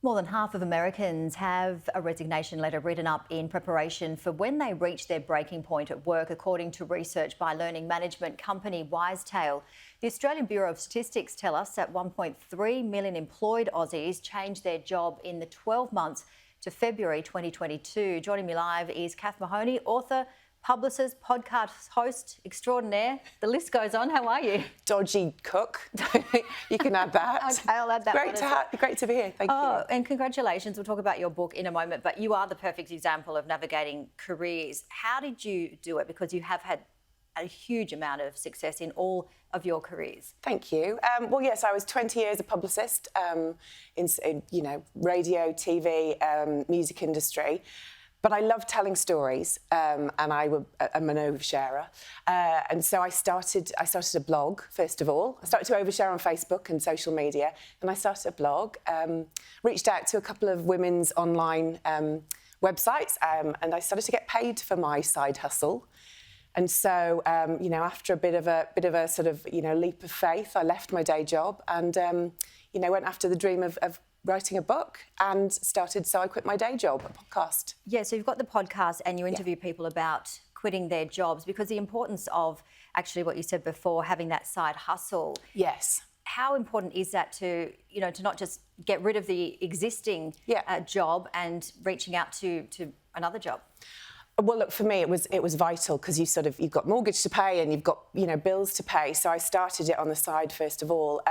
More than half of Americans have a resignation letter written up in preparation for when they reach their breaking point at work, according to research by learning management company Wisetail. The Australian Bureau of Statistics tell us that 1.3 million employed Aussies changed their job in the 12 months to February 2022. Joining me live is Cathrine Mahoney, author, publicist, podcast host extraordinaire. The list goes on. How are you? Dodgy cook. You can add that. Okay, I'll add that. Great to be here. Thank you. And congratulations. We'll talk about your book in a moment, but you are the perfect example of navigating careers. How did you do it? Because you have had a huge amount of success in all of your careers. Thank you. Well, yes, I was 20 years a publicist in radio, TV, music industry. But I love telling stories, and I'm an oversharer. And so I started a blog, first of all. I started to overshare on Facebook and social media. Then I started a blog, reached out to a couple of women's online websites, and I started to get paid for my side hustle. And so, after a bit of a sort of, leap of faith, I left my day job and, went after the dream of writing a book and started So I Quit My Day Job, a podcast. Yeah, so you've got the podcast and you interview people about quitting their jobs, because the importance of actually what you said before, having that side hustle. Yes. How important is that to not just get rid of the existing job and reaching out to another job? Well, look, for me, it was vital because you've got mortgage to pay and you've got, bills to pay. So I started it on the side first of all.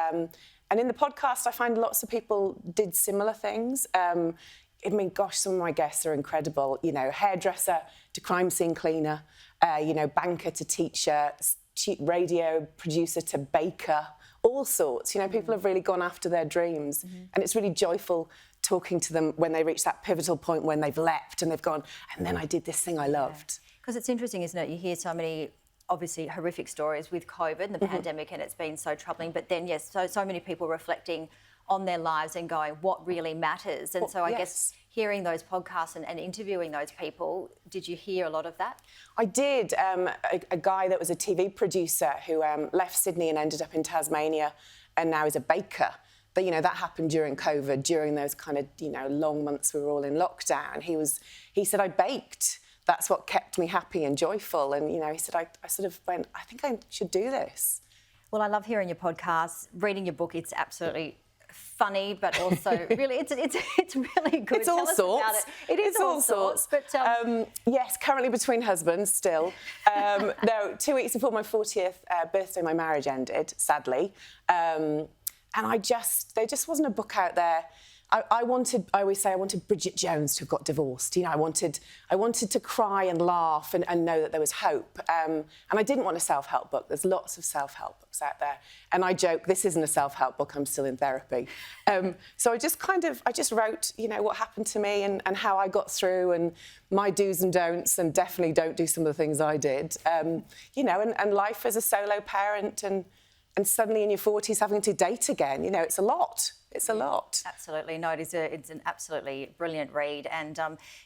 And in the podcast, I find lots of people did similar things. Some of my guests are incredible. Hairdresser to crime scene cleaner, banker to teacher, radio producer to baker, all sorts. People have really gone after their dreams. Mm-hmm. And it's really joyful talking to them when they reach that pivotal point when they've leapt and they've gone, and then I did this thing I loved. Because it's interesting, isn't it? You hear so many obviously horrific stories with COVID and the pandemic, and it's been so troubling. But then, yes, so many people reflecting on their lives and going, what really matters? And so I guess hearing those podcasts and interviewing those people, did you hear a lot of that? I did. A guy that was a TV producer who left Sydney and ended up in Tasmania and now is a baker. But, that happened during COVID, during those kind of, long months we were all in lockdown. He said, I baked. That's what kept me happy and joyful. And, he said, I sort of went, I think I should do this. Well, I love hearing your podcast, reading your book. It's absolutely funny, but also really, it's really good. It's all sorts. It is all sorts. But yes, currently between husbands still. No, 2 weeks before my 40th birthday, my marriage ended, sadly. And there just wasn't a book out there. I always say I wanted Bridget Jones to have got divorced. I wanted to cry and laugh and know that there was hope. And I didn't want a self-help book. There's lots of self-help books out there. And I joke, this isn't a self-help book, I'm still in therapy. So I just wrote, what happened to me and how I got through and my do's and don'ts, and definitely don't do some of the things I did. And life as a solo parent and suddenly in your 40s having to date again, it's a lot. It's a lot. Absolutely. No, it's an absolutely brilliant read. And,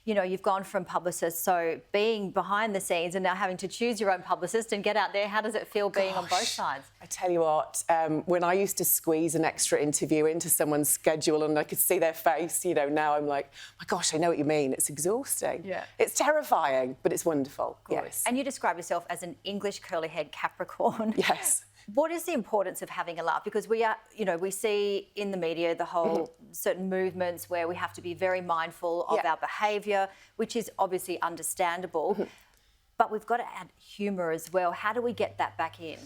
you've gone from publicist, so being behind the scenes and now having to choose your own publicist and get out there, how does it feel being on both sides? I tell you what, when I used to squeeze an extra interview into someone's schedule and I could see their face, now I'm like, my gosh, I know what you mean. It's exhausting. Yeah. It's terrifying, but it's wonderful. Yes. And you describe yourself as an English curly-haired Capricorn. Yes. What is the importance of having a laugh? Because we see in the media the whole certain movements where we have to be very mindful of our behaviour, which is obviously understandable. But we've got to add humour as well. How do we get that back in?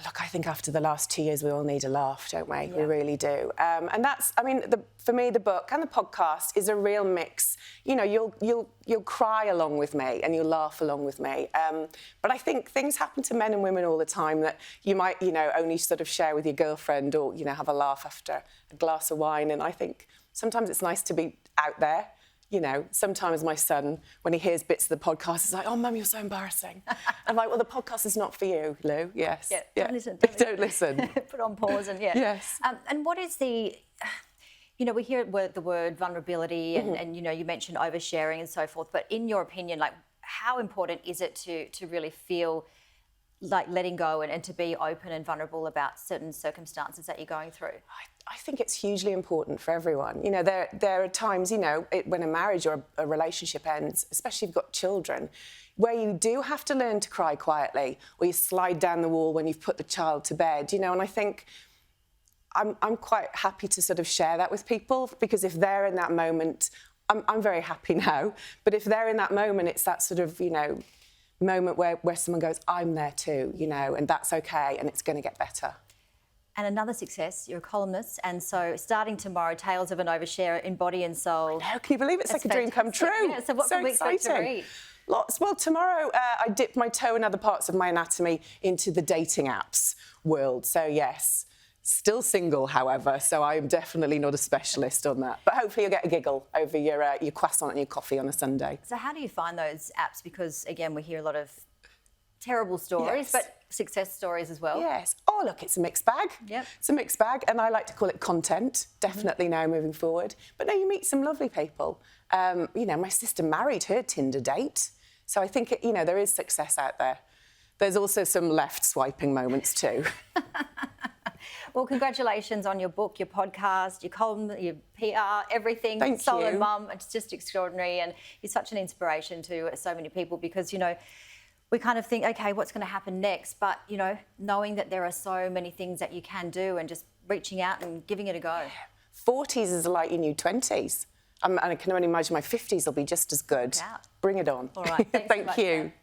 Look, I think after the last 2 years, we all need a laugh, don't we? Yeah. We really do. And that's, for me, the book and the podcast is a real mix. You'll cry along with me and you'll laugh along with me. But I think things happen to men and women all the time that you might, only sort of share with your girlfriend or, have a laugh after a glass of wine. And I think sometimes it's nice to be out there. Sometimes my son, when he hears bits of the podcast, is like, oh, Mum, you're so embarrassing. I'm like, well, the podcast is not for you, Lou. Yes. Yeah, don't listen. Don't listen. Put on pause and Yes. And what is the... we hear the word vulnerability and you mentioned oversharing and so forth, but in your opinion, how important is it to really feel like letting go and to be open and vulnerable about certain circumstances that you're going through? I think it's hugely important for everyone. You know, there are times, you know, when a marriage or a relationship ends, especially if you've got children, where you do have to learn to cry quietly, or you slide down the wall when you've put the child to bed, you know, and I think I'm quite happy to sort of share that with people, because if they're in that moment, I'm very happy now, but if they're in that moment, it's that sort of, you know, moment where someone goes, I'm there too, you know, and that's okay, and it's going to get better. And another success, you're a columnist, and so starting tomorrow, Tales of an Overshare in Body and Soul. I know, can you believe it's like a dream come true? Yeah, so what can we expect to read? Lots. Well, tomorrow I dipped my toe in other parts of my anatomy into the dating apps world. So yes, still single, however, so I'm definitely not a specialist on that. But hopefully you'll get a giggle over your croissant and your coffee on a Sunday. So how do you find those apps? Because again, we hear a lot of terrible stories, Yes. but success stories as well. Yes. Oh, look, it's a mixed bag. Yep. It's a mixed bag, and I like to call it content, definitely now moving forward. But no, you meet some lovely people. You know, my sister married her Tinder date. So I think, you know, there is success out there. There's also some left swiping moments too. Well, congratulations on your book, your podcast, your column, your PR, everything. Thank Solo you. mum. It's just extraordinary, and you're such an inspiration to so many people, because, you know, we kind of think, okay, what's going to happen next? But, you know, knowing that there are so many things that you can do and just reaching out and giving it a go. 40s is like your new 20s. And I can only imagine my 50s will be just as good. Yeah. Bring it on. All right. Thanks so Thank much, you. Catherine.